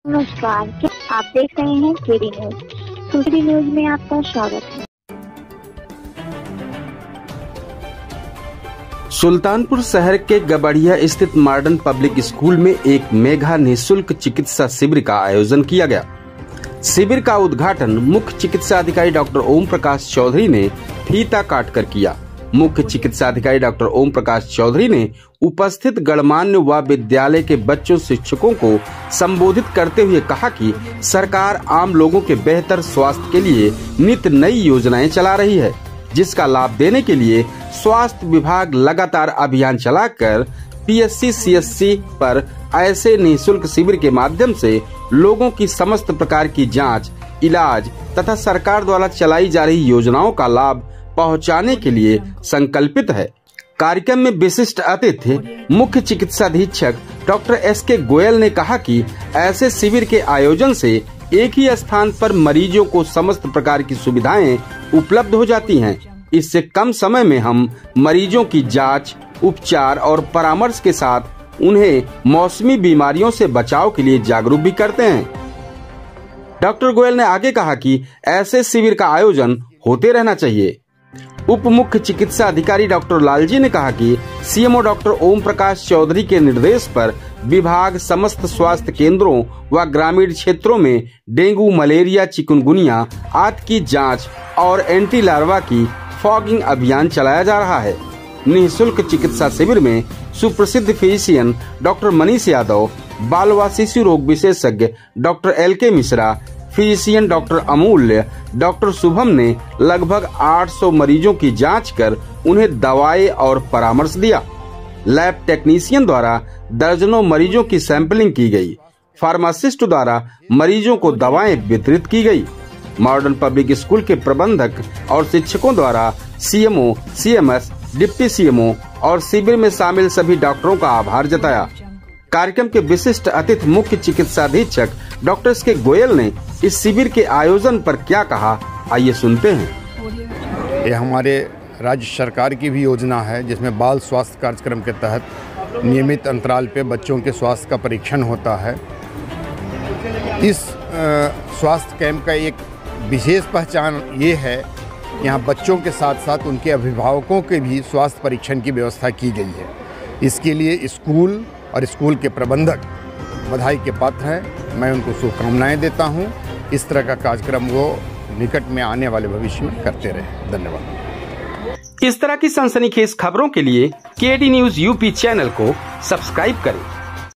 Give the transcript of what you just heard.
नमस्कार, क्या आप देख रहे हैं केडी न्यूज। केडी न्यूज में आपका स्वागत है। सुल्तानपुर शहर के गबड़िया स्थित मॉडर्न पब्लिक स्कूल में एक मेगा निःशुल्क चिकित्सा शिविर का आयोजन किया गया। शिविर का उद्घाटन मुख्य चिकित्सा अधिकारी डॉक्टर ओम प्रकाश चौधरी ने फीता काटकर किया। मुख्य चिकित्सा अधिकारी डॉक्टर ओम प्रकाश चौधरी ने उपस्थित गणमान्य व विद्यालय के बच्चों शिक्षकों को संबोधित करते हुए कहा कि सरकार आम लोगों के बेहतर स्वास्थ्य के लिए नित नई योजनाएं चला रही है, जिसका लाभ देने के लिए स्वास्थ्य विभाग लगातार अभियान चलाकर पीएससी सीएससी पर ऐसे निःशुल्क शिविर के माध्यम से लोगों की समस्त प्रकार की जांच, इलाज तथा सरकार द्वारा चलाई जा रही योजनाओं का लाभ पहुंचाने के लिए संकल्पित है। कार्यक्रम में विशिष्ट अतिथि मुख्य चिकित्सा अधीक्षक डॉक्टर एसके गोयल ने कहा कि ऐसे शिविर के आयोजन से एक ही स्थान पर मरीजों को समस्त प्रकार की सुविधाएं उपलब्ध हो जाती हैं। इससे कम समय में हम मरीजों की जांच, उपचार और परामर्श के साथ उन्हें मौसमी बीमारियों से बचाव के लिए जागरूक भी करते हैं। डॉक्टर गोयल ने आगे कहा कि ऐसे शिविर का आयोजन होते रहना चाहिए। उप मुख्य चिकित्सा अधिकारी डॉक्टर लालजी ने कहा कि सीएमओ डॉक्टर ओम प्रकाश चौधरी के निर्देश पर विभाग समस्त स्वास्थ्य केंद्रों व ग्रामीण क्षेत्रों में डेंगू, मलेरिया, चिकुनगुनिया आदि की जांच और एंटी लार्वा की फॉगिंग अभियान चलाया जा रहा है। निःशुल्क चिकित्सा शिविर में सुप्रसिद्ध फिजिशियन डॉक्टर मनीष यादव, बाल व शिशु रोग विशेषज्ञ doctor LK Mishra, physician doctor अमूल्य, डॉक्टर शुभम ने लगभग 800 मरीजों की जांच कर उन्हें दवाएं और परामर्श दिया। लैब टेक्नीशियन द्वारा दर्जनों मरीजों की सैंपलिंग की गई। फार्मासिस्ट द्वारा मरीजों को दवाएं वितरित की गई। मॉडर्न पब्लिक स्कूल के प्रबंधक और शिक्षकों द्वारा सीएमओ, CMS, डिप्टी CMO और शिविर में शामिल सभी डॉक्टरों का आभार जताया। कार्यक्रम के विशिष्ट अतिथि मुख्य चिकित्सा अधीक्षक डॉक्टर एसके गोयल ने इस शिविर के आयोजन पर क्या कहा, आइए सुनते हैं। ये हमारे राज्य सरकार की भी योजना है, जिसमें बाल स्वास्थ्य कार्यक्रम के तहत नियमित अंतराल पे बच्चों के स्वास्थ्य का परीक्षण होता है। इस स्वास्थ्य कैंप का एक विशेष पहचान ये है कि यहाँ बच्चों के साथ साथ उनके अभिभावकों के भी स्वास्थ्य परीक्षण की व्यवस्था की गई है। इसके लिए स्कूल और स्कूल के प्रबंधक बधाई के पात्र हैं। मैं उनको शुभकामनाएं देता हूं। इस तरह का कार्यक्रम वो निकट में आने वाले भविष्य में करते रहे। धन्यवाद। इस तरह की सनसनीखेज खबरों के लिए केडी न्यूज यूपी चैनल को सब्सक्राइब करें।